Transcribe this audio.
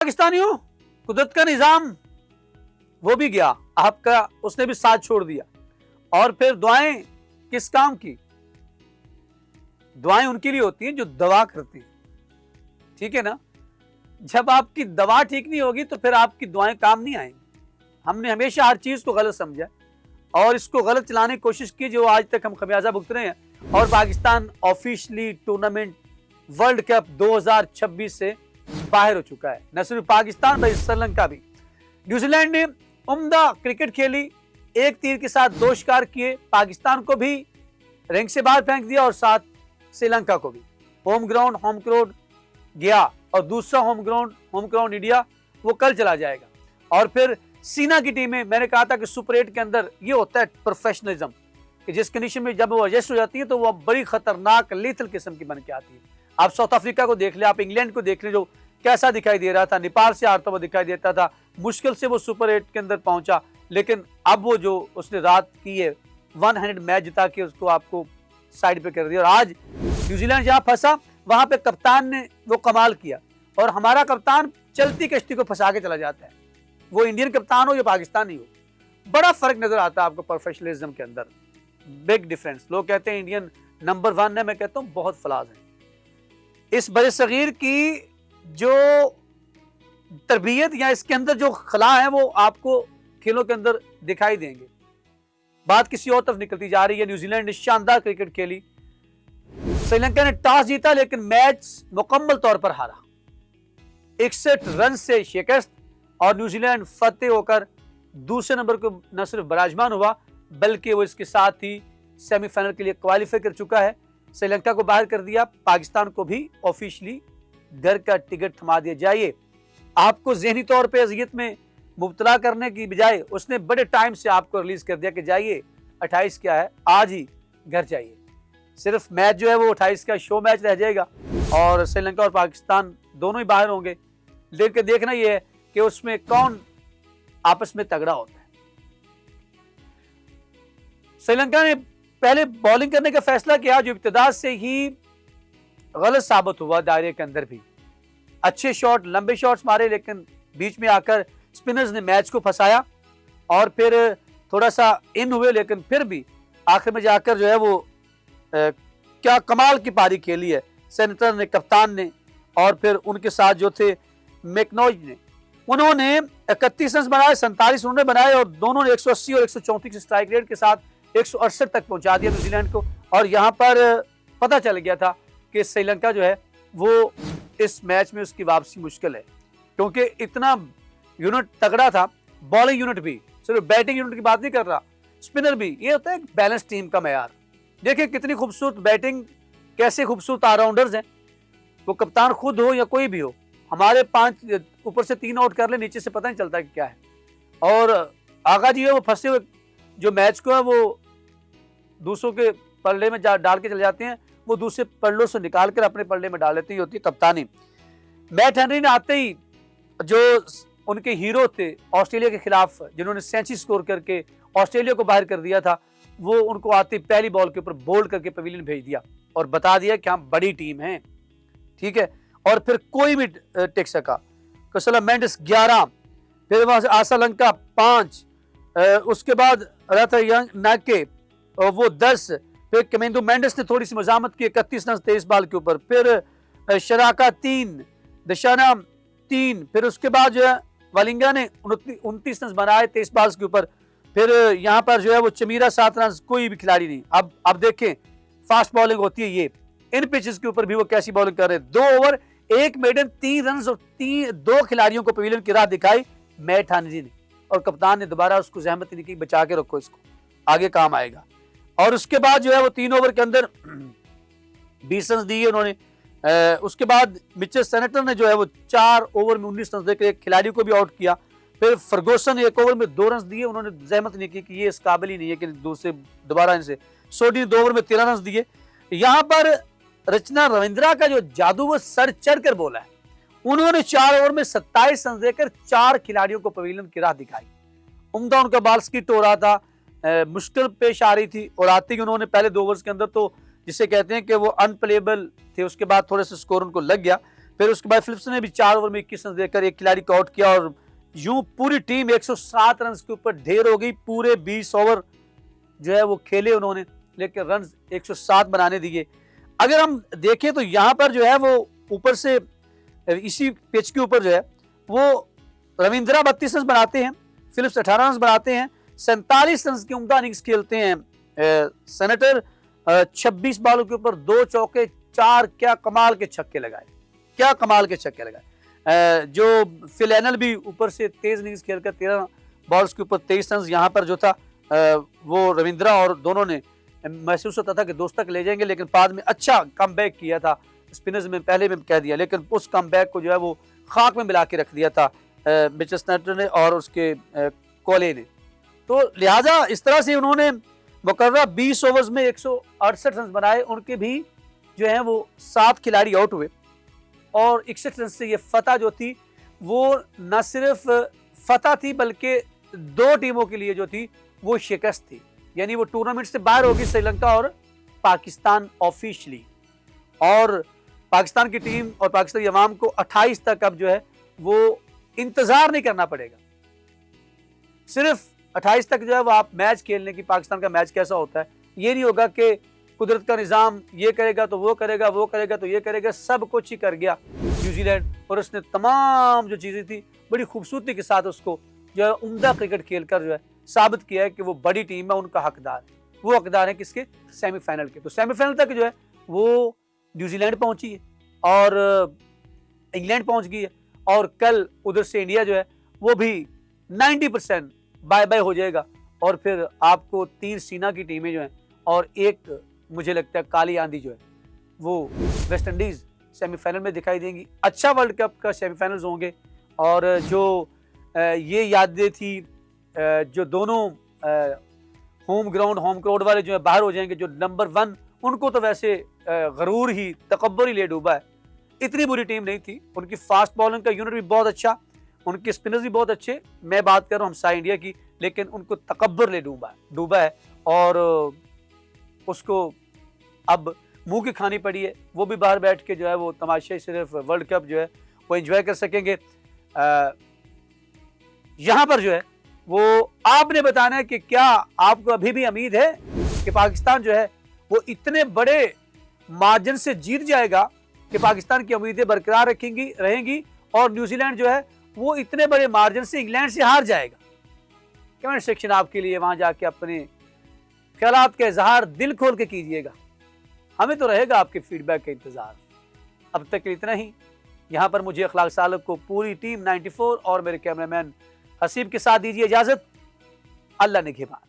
पाकिस्तानियों, कुदरत का निजाम वो भी गया, आपका उसने भी साथ छोड़ दिया। और फिर दुआएं किस काम की? दुआएं उनके लिए होती हैं जो दवा करती हैं, ठीक है ना। जब आपकी दवा ठीक नहीं होगी तो फिर आपकी दुआएं काम नहीं आएंगी। हमने हमेशा हर चीज को गलत समझा और इसको गलत चलाने की कोशिश की, जो आज तक हम खमियाजा भुगत रहे हैं। और Pakistan officially tournament world cup 2026 से बाहर हो चुका है। न सिर्फ पाकिस्तान बल्कि श्रीलंका भी। न्यूजीलैंड ने उम्दा क्रिकेट खेली, एक तीर के साथ दो शिकार किए, पाकिस्तान को भी रैंक से बाहर फेंक दिया और साथ श्रीलंका को भी। होम ग्राउंड गया और दूसरा होम ग्राउंड इंडिया वो कल चला जाएगा। और फिर सीना की टीमें, मैंने कहा था कि सुपर 8 के अंदर ये होता है प्रोफेशनलिज्म, कि जिस कंडीशन में जब वो एडजस्ट हो जाती है तो वो बड़ी खतरनाक लीथल किस्म की बन के आती है। आप साउथ अफ्रीका को देख ले, आप इंग्लैंड को देख ले, जो कैसा दिखाई दे रहा था, नेपाल से हारता हुआ दिखाई देता था, मुश्किल से वो सुपर 8 के अंदर पहुंचा। लेकिन अब वो जो उसने रात की है 100 मैच जिता के उसको आपको साइड पे कर दिया। और आज न्यूजीलैंड जहां फंसा वहां पे कप्तान ने वो कमाल किया। और हमारा कप्तान चलती कश्ती को फंसा के चला जाता है, वो इंडियन कप्तान हो या पाकिस्तानी हो। बड़ा फर्क नजर आता है आपको प्रोफेशनलिज्म के अंदर, बिग डिफरेंस। लोग कहते हैं इंडियन नंबर 1 है, मैं कहता हूं बहुत फलाज है। इस बड़े सगीर की जो तरबियत या इसके अंदर जो खला है वो आपको खेलों के अंदर दिखाई देंगे। बात किसी और तरफ निकलती जा रही है। न्यूजीलैंड ने शानदार क्रिकेट खेली, श्रीलंका ने टॉस जीता लेकिन मैच मुकम्मल तौर पर हारा, 61 रन से शिकस्त। और न्यूजीलैंड फतेह होकर दूसरे नंबर को न सिर्फ बराजमान हुआ बल्कि वो इसके साथ ही सेमीफाइनल के लिए क्वालिफाई कर चुका है। श्रीलंका को बाहर कर दिया, पाकिस्तान को भी ऑफिशियली घर का टिकट थमा दिया। जाइए, आपको जहनी तौर पे अजियत में मुब्तला करने की बजाय उसने बड़े टाइम से आपको रिलीज कर दिया कि जाइए 28 क्या है, आज ही घर जाइए। सिर्फ मैच जो है वो 28 का शो मैच रह जाएगा और श्रीलंका और पाकिस्तान दोनों ही बाहर होंगे। लेकिन देखना यह है कि उसमें कौन आपस में तगड़ा होता है। श्रीलंका ने पहले बॉलिंग करने का फैसला किया जो इब्तिदा से ही गलत साबित हुआ। दायरे के अंदर भी अच्छे शॉट, लंबे शॉट्स मारे, लेकिन बीच में आकर स्पिनर्स ने मैच को फंसाया और फिर थोड़ा सा इन हुए। लेकिन फिर भी आखिर में जाकर जो है वो क्या कमाल की पारी खेली है सेनेटर ने, कप्तान ने, और फिर उनके साथ जो थे मैकनॉज ने। उन्होंने 31 रन बनाए, 47 रन बनाए और दोनों ने 180 और 134 स्ट्राइक रेट के साथ 168 तक पहुंचा दिया न्यूजीलैंड को। और यहां पर पता चल गया था कि श्रीलंका जो है वो इस मैच में उसकी वापसी मुश्किल है, क्योंकि इतना यूनिट तगड़ा था। बॉलिंग यूनिट भी, सिर्फ बैटिंग यूनिट की बात नहीं कर रहा, स्पिनर भी। ये होता है बैलेंस टीम का मैयार। देखिए कितनी खूबसूरत बैटिंग, कैसे खूबसूरत ऑलराउंडर्स हैं। वो कप्तान खुद हो या कोई भी हो, हमारे 5 ऊपर से 3 आउट कर ले, नीचे से पता नहीं चलता कि क्या है। और आगा जी है वो फंसे हुए जो मैच को है वो दूसरों के पल्ले में डाल के चले जाते हैं, वो दूसरे पल्लों से निकाल कर अपने पल्ले में डाल लेते हैं, होती है कप्तानी। मैट हेनरी ने आते ही, जो उनके हीरो थे ऑस्ट्रेलिया के खिलाफ जिन्होंने सेंचुरी स्कोर करके ऑस्ट्रेलिया को बाहर कर दिया था, वो उनको आते ही पहली बॉल के ऊपर बोल्ड करके पवेलियन भेज दिया और बता दिया कि हम बड़ी टीम हैं, ठीक है। और फिर कोई भी टिक सका। कसला मेंडिस 11, फिर वहां से आसालंका 5, उसके बाद रथयंग नाके वो 10, फिर कमेंदो मेंडिस ने थोड़ी सी मजामत की 31 रन 23 बॉल के ऊपर, फिर शराका 3, दशाना 3, फिर उसके बाद जो है वालिंगा ने 29 रन बनाए 23 बॉल्स के ऊपर। फिर यहाँ पर जो है वो चमीरा 7 रन, कोई भी खिलाड़ी नहीं। अब देखें फास्ट बॉलिंग होती है ये, इन पिचेस के ऊपर भी वो कैसी बॉलिंग कर रहे हैं। 2 ओवर 1 मेडन 3 रन और 2 खिलाड़ियों को पवेलियन की राह दिखाई मैट हेनरी ने, और कप्तान ने दोबारा उसको जहमत नहीं की, बचा के रखो इसको, आगे काम आएगा। और उसके बाद जो है वो 3 ओवर के अंदर 20 रन दिए उन्होंने। उसके बाद मिचेल सेनेटर ने जो है वो 4 ओवर में 19 रन देकर एक खिलाड़ी को भी आउट किया। फिर फर्गूसन ने 1 ओवर में 2 रन दिए, उन्होंने जहमत नहीं की कि ये इस काबिल ही नहीं है कि दूसरे दोबारा इनसे। सोडी ने 2 ओवर में 13 रन दिए। यहाँ पर रचना रविंद्रा का जो जादू वो सर चढ़ कर बोला है। उन्होंने 4 ओवर में 27 रन देकर 4 खिलाड़ियों को पवेलियन की राह दिखाई। उम्दा उनका बॉल स्किट हो रहा था, मुश्किल पेश आ रही थी, और आते ही उन्होंने पहले 2 ओवर्स के अंदर तो जिसे कहते हैं कि वो अनप्लेबल थे, उसके बाद थोड़े से स्कोर उनको लग गया। फिर उसके बाद फिलिप्स ने भी 4 ओवर में 21 रन देकर एक खिलाड़ी को आउट किया और यूं पूरी टीम 107 रन के ऊपर ढेर हो गई। पूरे 20 ओवर जो है वो खेले उन्होंने, लेकिन रन 107 बनाने दिए। अगर हम देखें तो यहाँ पर जो है वो ऊपर से इसी पिच के ऊपर जो है वो रविंद्रा 32 रन बनाते हैं, फिलिप्स 18 रन बनाते हैं, 47 रन की उम्दा इनिंग्स खेलते हैं सेनेटर। 26 बॉलों के ऊपर 2 चौके 4, क्या कमाल के छक्के लगाए, क्या कमाल के छक्के लगाए। जो फिल एनल भी ऊपर से तेज इनिंग्स खेलकर 13 बॉल्स के ऊपर 23 रन, यहाँ पर जो था वो रविंद्रा और दोनों ने महसूस होता था कि दोस्त तक ले जाएंगे, लेकिन बाद में अच्छा कमबैक किया था स्पिनर्स में, पहले में कह दिया, लेकिन उस कमबैक को जो है वो खाक में मिला के रख दिया था मिचेल स्टार्कर ने और उसके कोहली ने। तो लिहाजा इस तरह से उन्होंने मुकर्रर 20 ओवर्स में 168 रन बनाए। उनके भी जो है वो 7 खिलाड़ी आउट हुए और 61 रन से ये फतह जो थी वो न सिर्फ फतह थी बल्कि 2 टीमों के लिए जो थी वो शिकस्त थी, यानी वो टूर्नामेंट से बाहर होगी श्रीलंका और पाकिस्तान ऑफिशियली। और पाकिस्तान की टीम और पाकिस्तानी अवाम को 28 तक अब जो है वो इंतजार नहीं करना पड़ेगा, सिर्फ 28 तक जो है वो आप मैच खेलने की, पाकिस्तान का मैच कैसा होता है ये नहीं होगा कि कुदरत का निज़ाम ये करेगा तो वो करेगा, वो करेगा तो ये करेगा। सब कुछ ही कर गया न्यूजीलैंड और उसने तमाम जो चीज़ें थी बड़ी खूबसूरती के साथ उसको जो है उम्दा क्रिकेट खेलकर जो है साबित किया है कि वो बड़ी टीम है, उनका हकदार है। वो हकदार है किसके? सेमीफाइनल के। तो सेमीफाइनल तक जो है वो न्यूजीलैंड पहुंची है और इंग्लैंड पहुंच गई है और कल उधर से इंडिया जो है वो भी 90% बाय बाय हो जाएगा और फिर आपको 3 सीना की टीमें जो हैं और एक मुझे लगता है काली आंधी जो है वो वेस्ट इंडीज सेमीफाइनल में दिखाई देंगी। अच्छा वर्ल्ड कप का सेमीफाइनल्स होंगे और जो ये यादें थी जो दोनों होम ग्राउंड वाले जो है बाहर हो जाएंगे, जो नंबर 1 उनको तो वैसे गरूर ही तकब्बुर ही ले डूबा है। इतनी बुरी टीम नहीं थी, उनकी फास्ट बॉलिंग का यूनिट भी बहुत अच्छा, उनके स्पिनर्स भी बहुत अच्छे। मैं बात कर रहा हूँ हमसाया इंडिया की, लेकिन उनको तकब्बुर ले डूबा है और उसको अब मुंह की खानी पड़ी है। वो भी बाहर बैठ के जो है वो तमाशे सिर्फ वर्ल्ड कप जो है वो एंजॉय कर सकेंगे। यहाँ पर जो है वो आपने बताना है कि क्या आपको अभी भी उम्मीद है कि पाकिस्तान जो है वो इतने बड़े मार्जिन से जीत जाएगा कि पाकिस्तान की उम्मीदें बरकरार रहेंगी और न्यूजीलैंड जो है वो इतने बड़े मार्जिन से इंग्लैंड से हार जाएगा? कमेंट सेक्शन आपके लिए, वहां जाके अपने ख्यालात का इजहार दिल खोल के कीजिएगा। हमें तो रहेगा आपके फीडबैक का इंतजार। अब तक इतना ही। यहाँ पर मुझे अखलाक सालब को, पूरी टीम 94 और मेरे कैमरामैन हसीब के साथ दीजिए इजाजत। अल्लाह निगहबान।